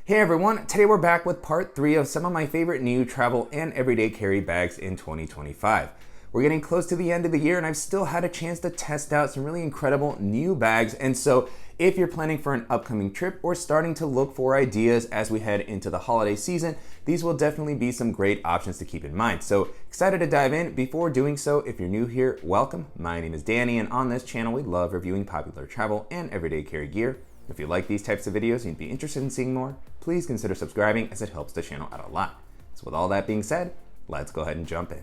Hey everyone, today we're back with part 3 of some of my favorite new travel and everyday carry bags in 2025. We're getting close to the end of the year and I've still had a chance to test out some really incredible new bags, and so if you're planning for an upcoming trip or starting to look for ideas as we head into the holiday season, these will definitely be some great options to keep in mind. So excited to dive in. Before doing so, if you're new here, welcome. My name is Danny and on this channel we love reviewing popular travel and everyday carry gear. If you like these types of videos and you'd be interested in seeing more, please consider subscribing as it helps the channel out a lot. So with all that being said, let's go ahead and jump in.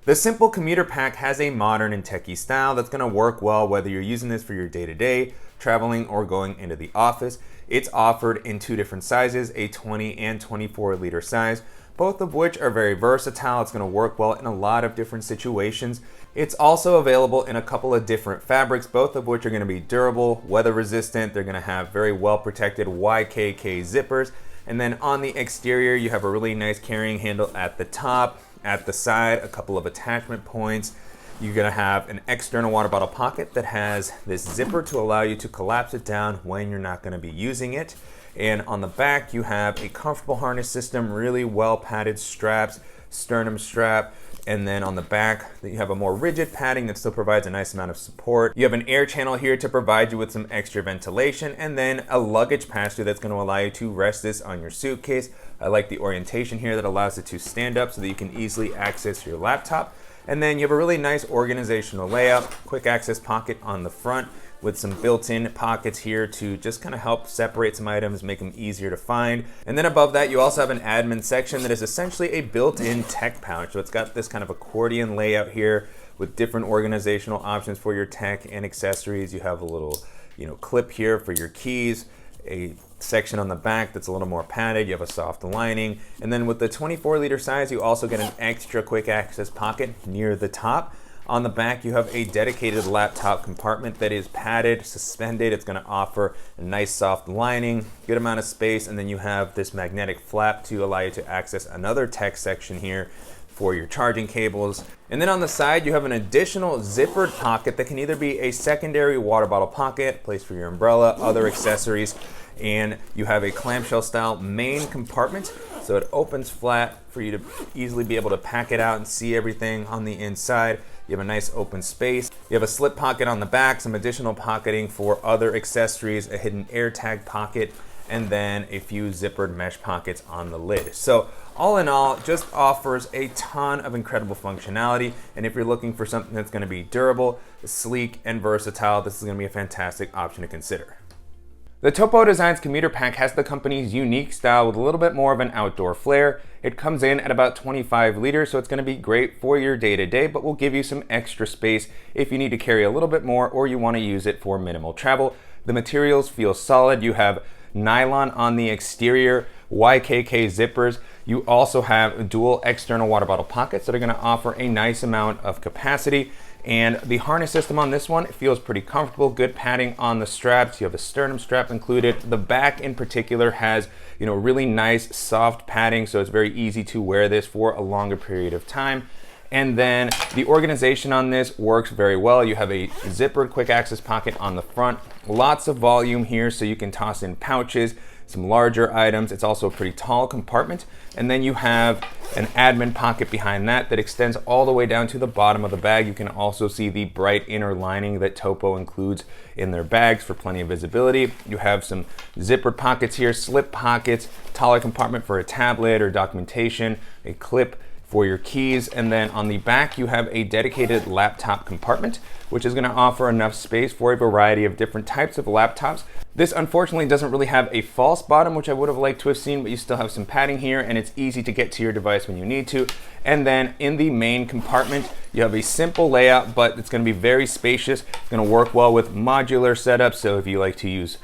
The Sympl Commuter pack has a modern and techie style that's going to work well whether you're using this for your day-to-day, traveling, or going into the office. It's offered in 2 different sizes, a 20 and 24 liter size, both of which are very versatile. It's going to work well in a lot of different situations. It's also available in a couple of different fabrics, both of which are going to be durable, weather resistant. They're going to have very well protected YKK zippers. And then on the exterior, you have a really nice carrying handle at the top, at the side, a couple of attachment points. You're going to have an external water bottle pocket that has this zipper to allow you to collapse it down when you're not going to be using it. And on the back, you have a comfortable harness system, really well padded straps, sternum strap. And then on the back, you have a more rigid padding that still provides a nice amount of support. You have an air channel here to provide you with some extra ventilation, and then a luggage pass-through that's going to allow you to rest this on your suitcase. I like the orientation here that allows it to stand up so that you can easily access your laptop. And then you have a really nice organizational layout, quick access pocket on the front with some built-in pockets here to just kind of help separate some items, make them easier to find. And then above that, you also have an admin section that is essentially a built-in tech pouch. So it's got this kind of accordion layout here with different organizational options for your tech and accessories. You have a little, clip here for your keys, a section on the back that's a little more padded. You have a soft lining. And then with the 24 liter size, you also get an extra quick access pocket near the top. On the back, you have a dedicated laptop compartment that is padded, suspended. It's going to offer a nice soft lining, good amount of space, and then you have this magnetic flap to allow you to access another tech section here for your charging cables. And then on the side, you have an additional zippered pocket that can either be a secondary water bottle pocket, place for your umbrella, other accessories, and you have a clamshell style main compartment. So it opens flat for you to easily be able to pack it out and see everything on the inside. You have a nice open space. You have a slip pocket on the back, some additional pocketing for other accessories, a hidden air tag pocket, and then a few zippered mesh pockets on the lid. So all in all, just offers a ton of incredible functionality. And if you're looking for something that's going to be durable, sleek, and versatile, this is going to be a fantastic option to consider. The Topo Designs Commuter Pack has the company's unique style with a little bit more of an outdoor flair. It comes in at about 25 liters, so it's going to be great for your day-to-day, but will give you some extra space if you need to carry a little bit more or you want to use it for minimal travel. The materials feel solid. You have nylon on the exterior, YKK zippers. You also have dual external water bottle pockets that are going to offer a nice amount of capacity. And the harness system on this one, it feels pretty comfortable, good padding on the straps. You have a sternum strap included. The back in particular has, really nice soft padding, so it's very easy to wear this for a longer period of time. And then the organization on this works very well. You have a zippered quick access pocket on the front, lots of volume here so you can toss in pouches, some larger items. It's also a pretty tall compartment. And then you have an admin pocket behind that extends all the way down to the bottom of the bag. You can also see the bright inner lining that Topo includes in their bags for plenty of visibility. You have some zippered pockets here, slip pockets, taller compartment for a tablet or documentation, a clip for your keys, and then on the back you have a dedicated laptop compartment, which is going to offer enough space for a variety of different types of laptops. This unfortunately doesn't really have a false bottom, which I would have liked to have seen, but you still have some padding here and it's easy to get to your device when you need to. And then in the main compartment, you have a simple layout, but it's going to be very spacious. It's going to work well with modular setups, so if you like to use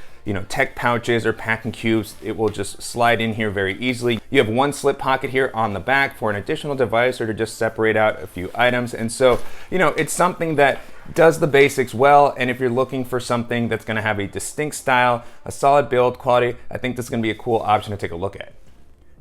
tech pouches or packing cubes, it will just slide in here very easily. You have one slip pocket here on the back for an additional device or to just separate out a few items. And so, it's something that does the basics well. And if you're looking for something that's going to have a distinct style, a solid build quality, I think this is going to be a cool option to take a look at.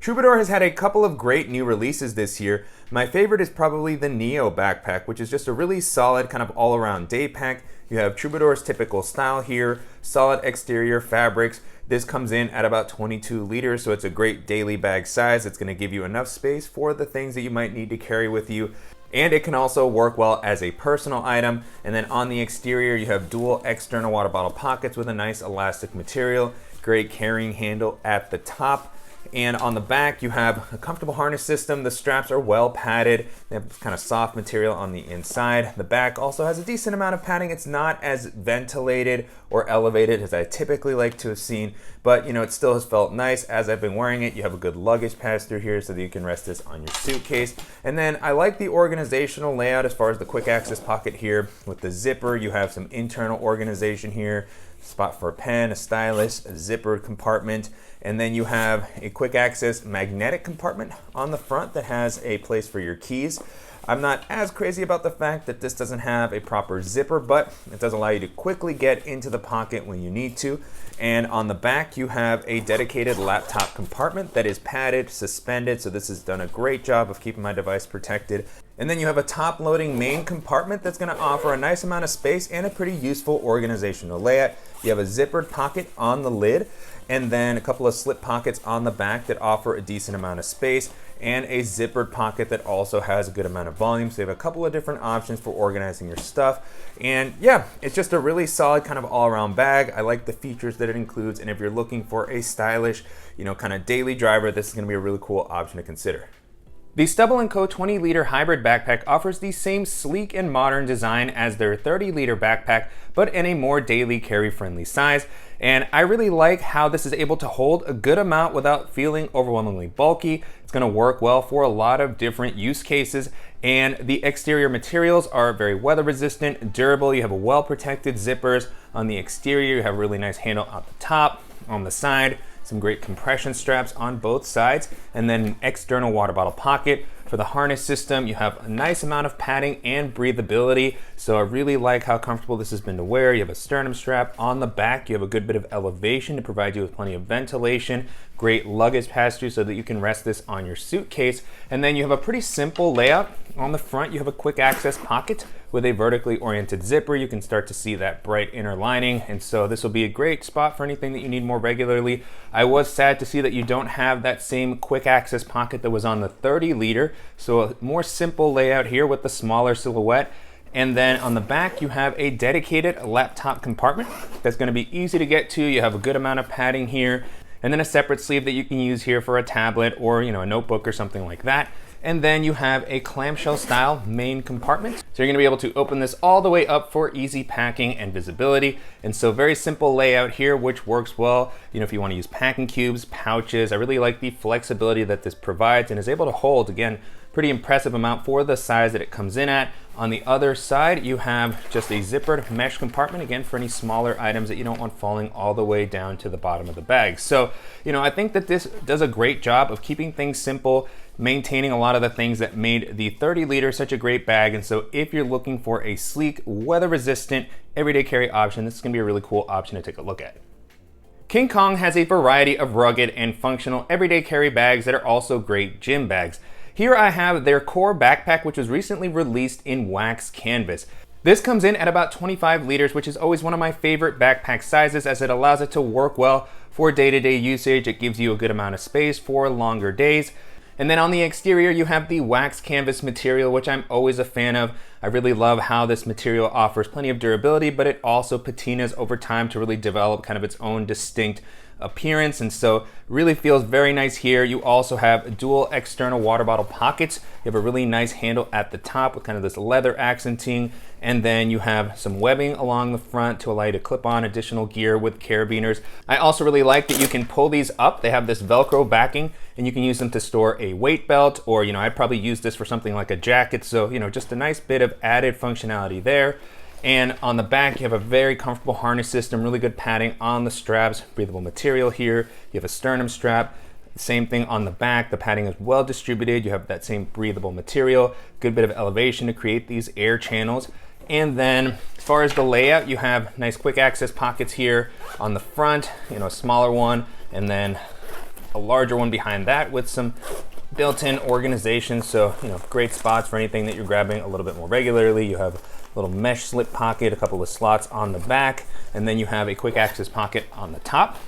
Troubadour has had a couple of great new releases this year. My favorite is probably the Neo backpack, which is just a really solid kind of all-around day pack. You have Troubadour's typical style here, solid exterior fabrics. This comes in at about 22 liters, so it's a great daily bag size. It's going to give you enough space for the things that you might need to carry with you. And it can also work well as a personal item. And then on the exterior, you have dual external water bottle pockets with a nice elastic material, great carrying handle at the top. And on the back, you have a comfortable harness system. The straps are well padded. They have kind of soft material on the inside. The back also has a decent amount of padding. It's not as ventilated or elevated as I typically like to have seen, but it still has felt nice as I've been wearing it. You have a good luggage pass through here so that you can rest this on your suitcase. And then I like the organizational layout as far as the quick access pocket here with the zipper. You have some internal organization here, spot for a pen, a stylus, a zippered compartment, and then you have a quick access magnetic compartment on the front that has a place for your keys. I'm not as crazy about the fact that this doesn't have a proper zipper, but it does allow you to quickly get into the pocket when you need to. And on the back, you have a dedicated laptop compartment that is padded, suspended, so this has done a great job of keeping my device protected. And then you have a top-loading main compartment that's going to offer a nice amount of space and a pretty useful organizational layout. You have a zippered pocket on the lid, and then a couple of slip pockets on the back that offer a decent amount of space, and a zippered pocket that also has a good amount of volume. So you have a couple of different options for organizing your stuff. And yeah, it's just a really solid kind of all-around bag. I like the features that it includes, and if you're looking for a stylish, kind of daily driver, this is going to be a really cool option to consider. The Stubble & Co. 20-liter hybrid backpack offers the same sleek and modern design as their 30-liter backpack, but in a more daily carry-friendly size. And I really like how this is able to hold a good amount without feeling overwhelmingly bulky. It's going to work well for a lot of different use cases. And the exterior materials are very weather resistant, durable. You have a well-protected zippers on the exterior. You have a really nice handle at the top, on the side. Some great compression straps on both sides, and then an external water bottle pocket. For the harness system, you have a nice amount of padding and breathability, so I really like how comfortable this has been to wear. You have a sternum strap on the back. You have a good bit of elevation to provide you with plenty of ventilation, great luggage pass-through so that you can rest this on your suitcase. And then you have a pretty simple layout. On the front, you have a quick access pocket with a vertically oriented zipper. You can start to see that bright inner lining, and so this will be a great spot for anything that you need more regularly. I was sad to see that you don't have that same quick access pocket that was on the 30-liter, so a more simple layout here with the smaller silhouette. And then on the back, you have a dedicated laptop compartment that's going to be easy to get to. You have a good amount of padding here, and then a separate sleeve that you can use here for a tablet or a notebook or something like that. And then you have a clamshell style main compartment. So you're gonna be able to open this all the way up for easy packing and visibility. And so very simple layout here, which works well, if you wanna use packing cubes, pouches. I really like the flexibility that this provides and is able to hold, again, pretty impressive amount for the size that it comes in at. On the other side, you have just a zippered mesh compartment, again, for any smaller items that you don't want falling all the way down to the bottom of the bag. So, I think that this does a great job of keeping things simple, maintaining a lot of the things that made the 30-liter such a great bag. And so if you're looking for a sleek, weather-resistant, everyday carry option, this is gonna be a really cool option to take a look at. King Kong has a variety of rugged and functional everyday carry bags that are also great gym bags. Here I have their core backpack, which was recently released in wax canvas. This comes in at about 25 liters, which is always one of my favorite backpack sizes as it allows it to work well for day-to-day usage. It gives you a good amount of space for longer days. And then on the exterior, you have the wax canvas material, which I'm always a fan of. I really love how this material offers plenty of durability, but it also patinas over time to really develop kind of its own distinct appearance, and so really feels very nice here. You also have dual external water bottle pockets. You have a really nice handle at the top with kind of this leather accenting, and then you have some webbing along the front to allow you to clip on additional gear with carabiners. I also really like that you can pull these up. They have this Velcro backing, and you can use them to store a weight belt, or I'd probably use this for something like a jacket, so just a nice bit of added functionality there. And on the back, you have a very comfortable harness system, really good padding on the straps, breathable material here. You have a sternum strap, same thing on the back. The padding is well distributed. You have that same breathable material, good bit of elevation to create these air channels. And then as far as the layout, you have nice quick access pockets here on the front, a smaller one, and then a larger one behind that with some built-in organization. So, great spots for anything that you're grabbing a little bit more regularly. You have a little mesh slip pocket, a couple of slots on the back, and then you have a quick access pocket on the top,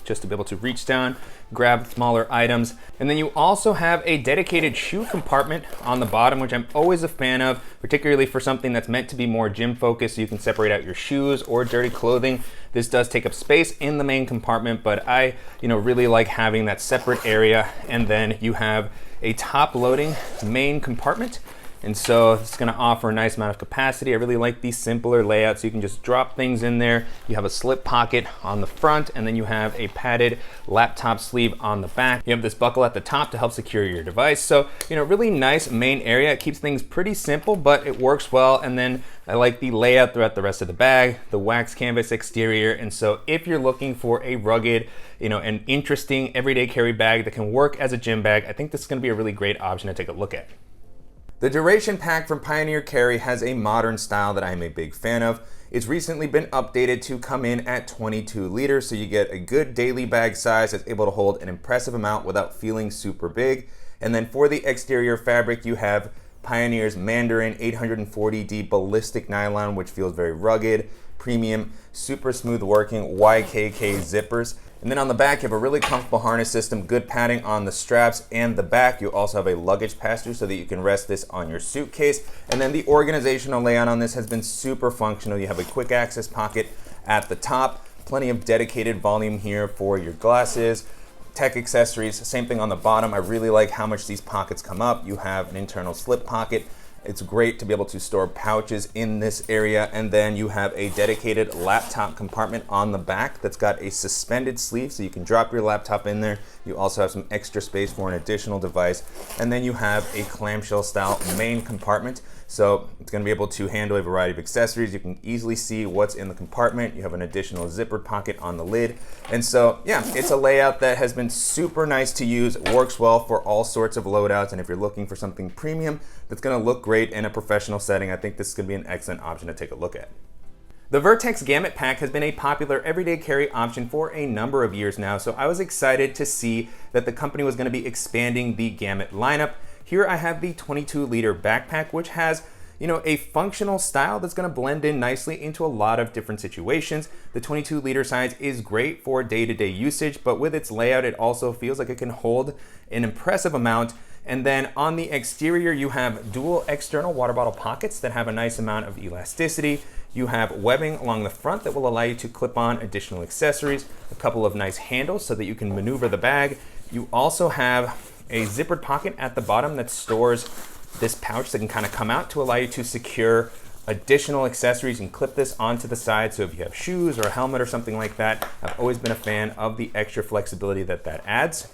just to be able to reach down, grab smaller items. And then you also have a dedicated shoe compartment on the bottom, which I'm always a fan of, particularly for something that's meant to be more gym focused, so you can separate out your shoes or dirty clothing. This does take up space in the main compartment, but I really like having that separate area. And then you have a top loading main compartment. And so it's going to offer a nice amount of capacity. I really like these simpler layouts, so you can just drop things in there. You have a slip pocket on the front, and then you have a padded laptop sleeve on the back. You have this buckle at the top to help secure your device. So, really nice main area. It keeps things pretty simple, but it works well. And then I like the layout throughout the rest of the bag, the wax canvas exterior. And so if you're looking for a rugged, an interesting everyday carry bag that can work as a gym bag, I think this is going to be a really great option to take a look at. The Duration Pack from Pioneer Carry has a modern style that I'm a big fan of. It's recently been updated to come in at 22 liters, so you get a good daily bag size that's able to hold an impressive amount without feeling super big. And then for the exterior fabric, you have Pioneer's Mandarin 840D ballistic nylon, which feels very rugged, premium, super smooth working YKK zippers. And then on the back, you have a really comfortable harness system, good padding on the straps and the back. You also have a luggage pass-through so that you can rest this on your suitcase. And then the organizational layout on this has been super functional. You have a quick access pocket at the top, plenty of dedicated volume here for your glasses, tech accessories, same thing on the bottom. I really like how much these pockets come up. You have an internal slip pocket. It's great to be able to store pouches in this area. And then you have a dedicated laptop compartment on the back that's got a suspended sleeve, so you can drop your laptop in there. You also have some extra space for an additional device. And then you have a clamshell style main compartment. So it's going to be able to handle a variety of accessories. You can easily see what's in the compartment. You have an additional zippered pocket on the lid. And so, yeah, it's a layout that has been super nice to use. It works well for all sorts of loadouts. And if you're looking for something premium that's going to look great in a professional setting, I think this is going to be an excellent option to take a look at. The Vertx Gamut Pack has been a popular everyday carry option for a number of years now, so I was excited to see that the company was going to be expanding the Gamut lineup. Here I have the 22-liter backpack, which has a functional style that's going to blend in nicely into a lot of different situations. The 22-liter size is great for day-to-day usage, but with its layout, it also feels like it can hold an impressive amount. And then on the exterior, you have dual external water bottle pockets that have a nice amount of elasticity. You have webbing along the front that will allow you to clip on additional accessories, a couple of nice handles so that you can maneuver the bag. You also have a zippered pocket at the bottom that stores this pouch that can kind of come out to allow you to secure additional accessories. You can clip this onto the side, so if you have shoes or a helmet or something like that, I've always been a fan of the extra flexibility that adds.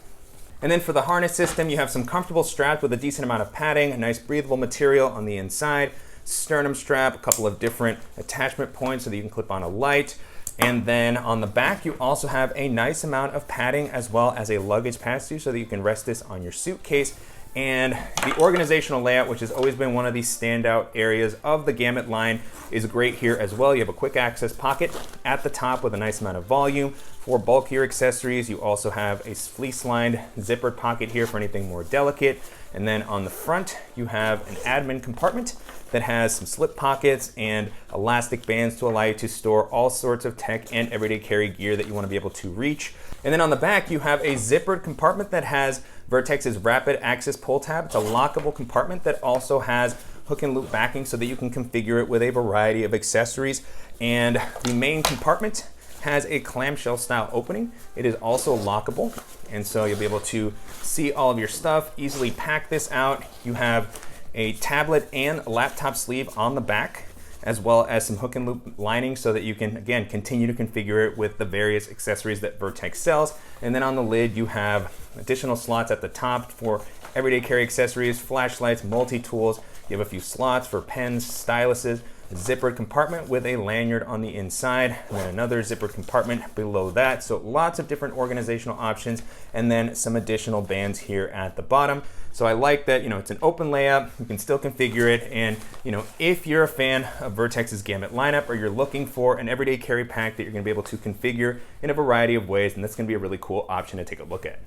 And then for the harness system, you have some comfortable straps with a decent amount of padding, a nice breathable material on the inside, sternum strap, a couple of different attachment points so that you can clip on a light. And then on the back, you also have a nice amount of padding as well as a luggage pass-through so that you can rest this on your suitcase. And the organizational layout, which has always been one of the standout areas of the Gamut line, is great here as well. You have a quick access pocket at the top with a nice amount of volume. For bulkier accessories, you also have a fleece-lined zippered pocket here for anything more delicate. And then on the front, you have an admin compartment that has some slip pockets and elastic bands to allow you to store all sorts of tech and everyday carry gear that you want to be able to reach. And then on the back, you have a zippered compartment that has Vertx's rapid access pull tab. It's a lockable compartment that also has hook and loop backing so that you can configure it with a variety of accessories. And the main compartment has a clamshell style opening. It is also lockable, and so you'll be able to see all of your stuff, easily pack this out. You have a tablet and laptop sleeve on the back, as well as some hook and loop lining so that you can, again, continue to configure it with the various accessories that Vertx sells. And then on the lid, you have additional slots at the top for everyday carry accessories, flashlights, multi-tools. You have a few slots for pens, styluses, a zippered compartment with a lanyard on the inside, and then another zippered compartment below that. So lots of different organizational options, and then some additional bands here at the bottom. So I like that, it's an open layout, you can still configure it, and if you're a fan of Vertx's Gamut lineup, or you're looking for an everyday carry pack that you're gonna be able to configure in a variety of ways, then that's gonna be a really cool option to take a look at.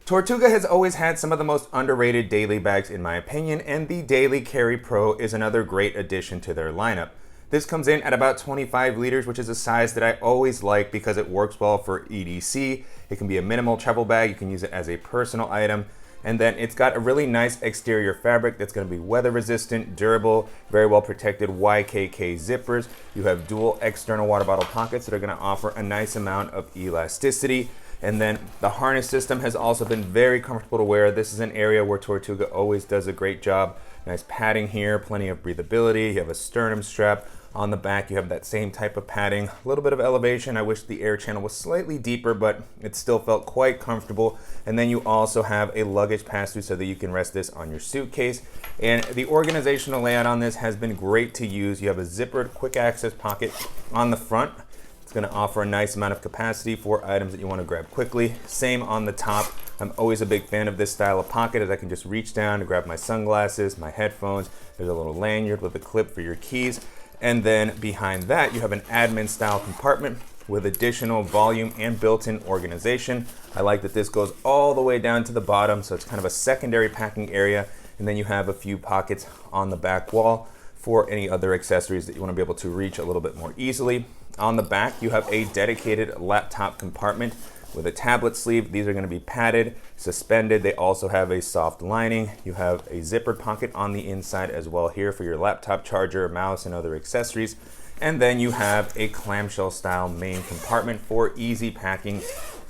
Tortuga has always had some of the most underrated daily bags in my opinion, and the Daily Carry Pro is another great addition to their lineup. This comes in at about 25 liters, which is a size that I always like because it works well for EDC. It can be a minimal travel bag, you can use it as a personal item, and then it's got a really nice exterior fabric that's going to be weather resistant, durable, very well protected YKK zippers. You have dual external water bottle pockets that are going to offer a nice amount of elasticity. And then the harness system has also been very comfortable to wear. This is an area where Tortuga always does a great job. Nice padding here, plenty of breathability. You have a sternum strap. On the back, you have that same type of padding. A little bit of elevation. I wish the air channel was slightly deeper, but it still felt quite comfortable. And then you also have a luggage pass-through so that you can rest this on your suitcase. And the organizational layout on this has been great to use. You have a zippered quick access pocket on the front. It's going to offer a nice amount of capacity for items that you want to grab quickly. Same on the top. I'm always a big fan of this style of pocket as I can just reach down to grab my sunglasses, my headphones. There's a little lanyard with a clip for your keys. And then behind that, you have an admin style compartment with additional volume and built-in organization. I like that this goes all the way down to the bottom, so it's kind of a secondary packing area. And then you have a few pockets on the back wall for any other accessories that you want to be able to reach a little bit more easily. On the back, you have a dedicated laptop compartment with a tablet sleeve. These are going to be padded, suspended. They also have a soft lining. You have a zippered pocket on the inside as well here for your laptop charger, mouse, and other accessories. And then you have a clamshell style main compartment for easy packing.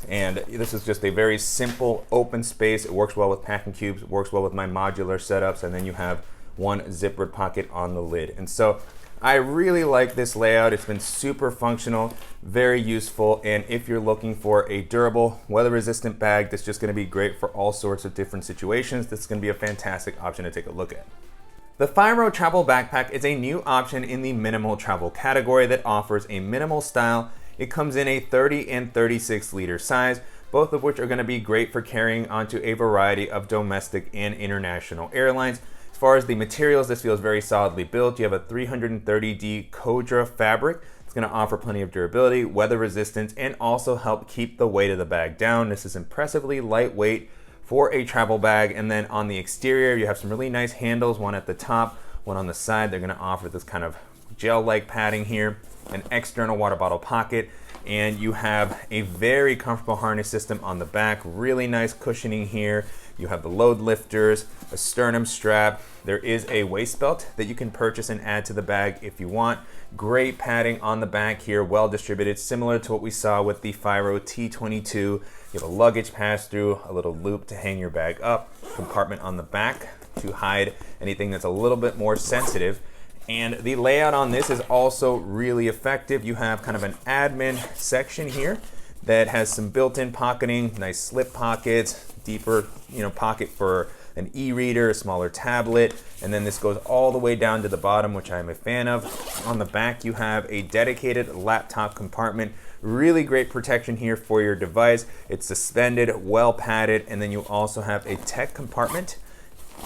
And this is just a very simple open space. It works well with packing cubes, it works well with my modular setups. And then you have one zippered pocket on the lid. And so I really like this layout. It's been super functional, very useful, and if you're looking for a durable, weather-resistant bag that's just going to be great for all sorts of different situations, this is going to be a fantastic option to take a look at. The Fyro Travel Backpack is a new option in the minimal travel category that offers a minimal style. It comes in a 30 and 36 liter size, both of which are going to be great for carrying onto a variety of domestic and international airlines. As far as the materials, this feels very solidly built. You have a 330D Codra fabric. It's going to offer plenty of durability, weather resistance, and also help keep the weight of the bag down. This is impressively lightweight for a travel bag. And then on the exterior, you have some really nice handles, one at the top, one on the side. They're going to offer this kind of gel-like padding here, an external water bottle pocket, and you have a very comfortable harness system on the back. Really nice cushioning here. You have the load lifters, a sternum strap. There is a waist belt that you can purchase and add to the bag if you want. Great padding on the back here, well distributed, similar to what we saw with the Fyro T22. You have a luggage pass-through, a little loop to hang your bag up, compartment on the back to hide anything that's a little bit more sensitive. And the layout on this is also really effective. You have kind of an admin section here that has some built-in pocketing, nice slip pockets, deeper, pocket for an e-reader, a smaller tablet, and then this goes all the way down to the bottom, which I'm a fan of. On the back, you have a dedicated laptop compartment. Really great protection here for your device. It's suspended, well padded, and then you also have a tech compartment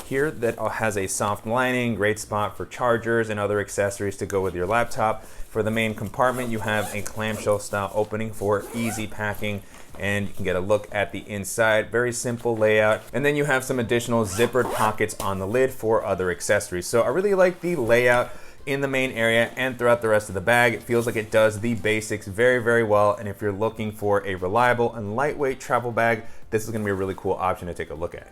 here that has a soft lining, great spot for chargers and other accessories to go with your laptop. For the main compartment, you have a clamshell style opening for easy packing, and you can get a look at the inside. Very simple layout. And then you have some additional zippered pockets on the lid for other accessories. So I really like the layout in the main area and throughout the rest of the bag. It feels like it does the basics very, very well. And if you're looking for a reliable and lightweight travel bag, this is gonna be a really cool option to take a look at.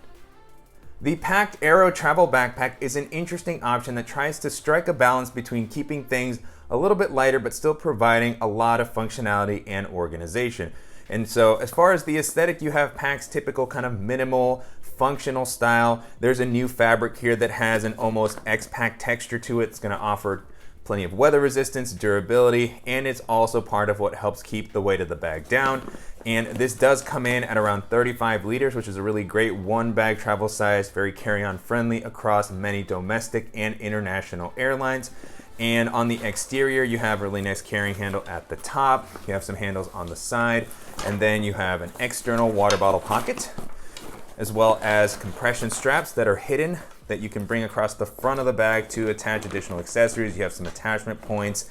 The Pakt Aero Travel Backpack is an interesting option that tries to strike a balance between keeping things a little bit lighter but still providing a lot of functionality and organization. And so as far as the aesthetic, you have Pakt's typical kind of minimal, functional style. There's a new fabric here that has an almost X-Pack texture to it. It's going to offer plenty of weather resistance, durability, and it's also part of what helps keep the weight of the bag down. And this does come in at around 35 liters, which is a really great one bag travel size, very carry-on friendly across many domestic and international airlines. And on the exterior, you have a really nice carrying handle at the top. You have some handles on the side, and then you have an external water bottle pocket, as well as compression straps that are hidden that you can bring across the front of the bag to attach additional accessories. You have some attachment points.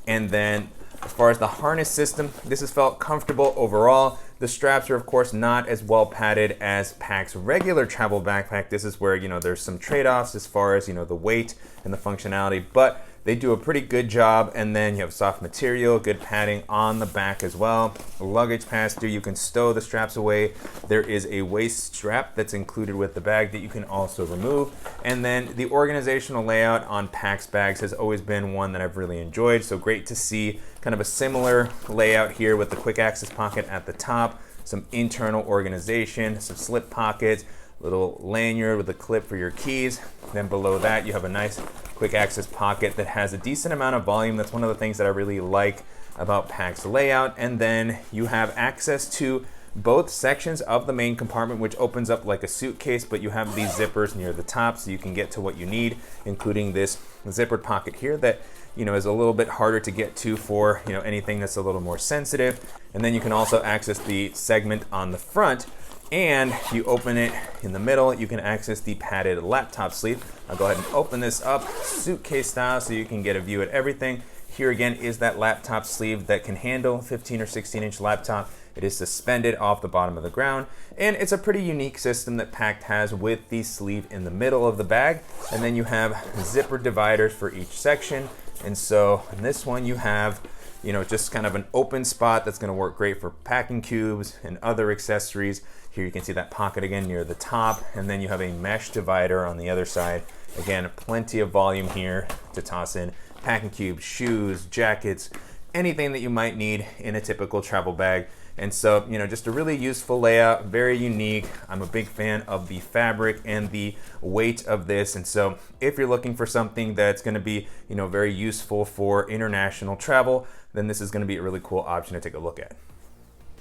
And then as far as the harness system, this has felt comfortable overall. The straps are of course not as well padded as Pakt's regular travel backpack. This is where, you know, there's some trade-offs as far as, you know, the weight and the functionality, but they do a pretty good job. And then you have soft material, good padding on the back as well. Luggage pass-through, you can stow the straps away. There is a waist strap that's included with the bag that you can also remove. And then the organizational layout on Pakt's bags has always been one that I've really enjoyed. So great to see kind of a similar layout here with the quick access pocket at the top, some internal organization, some slip pockets, little lanyard with a clip for your keys. Then below that, you have a nice quick access pocket that has a decent amount of volume. That's one of the things that I really like about Pakt's layout. And then you have access to both sections of the main compartment, which opens up like a suitcase, but you have these zippers near the top so you can get to what you need, including this zippered pocket here that, you know, is a little bit harder to get to for, you know, anything that's a little more sensitive. And then you can also access the segment on the front, and you open it in the middle, you can access the padded laptop sleeve. I'll go ahead and open this up suitcase style so you can get a view at everything. Here again is that laptop sleeve that can handle 15 or 16 inch laptop. It is suspended off the bottom of the ground, and it's a pretty unique system that Pakt has with the sleeve in the middle of the bag. And then you have zipper dividers for each section. And so in this one you have, you know, just kind of an open spot that's going to work great for packing cubes and other accessories. Here you can see that pocket again near the top, and then you have a mesh divider on the other side. Again, plenty of volume here to toss in packing cubes, shoes, jackets, anything that you might need in a typical travel bag. And so, you know, just a really useful layout, very unique. I'm a big fan of the fabric and the weight of this. And so if you're looking for something that's going to be, you know, very useful for international travel, then this is going to be a really cool option to take a look at.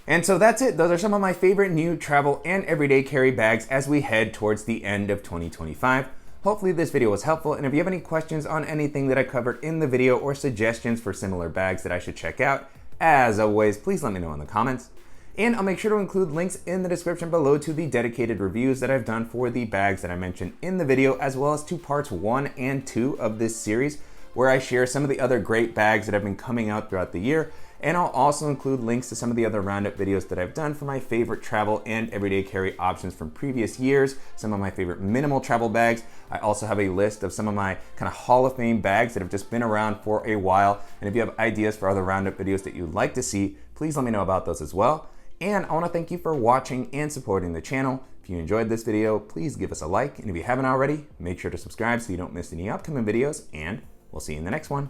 And so that's it. Those are some of my favorite new travel and everyday carry bags as we head towards the end of 2025. Hopefully this video was helpful, and if you have any questions on anything that I covered in the video or suggestions for similar bags that I should check out, as always, please let me know in the comments. And I'll make sure to include links in the description below to the dedicated reviews that I've done for the bags that I mentioned in the video, as well as to parts 1 and 2 of this series, where I share some of the other great bags that have been coming out throughout the year. And I'll also include links to some of the other roundup videos that I've done for my favorite travel and everyday carry options from previous years, some of my favorite minimal travel bags. I also have a list of some of my kind of Hall of Fame bags that have just been around for a while. And if you have ideas for other roundup videos that you'd like to see, please let me know about those as well. And I want to thank you for watching and supporting the channel. If you enjoyed this video, please give us a like. And if you haven't already, make sure to subscribe so you don't miss any upcoming videos. And we'll see you in the next one.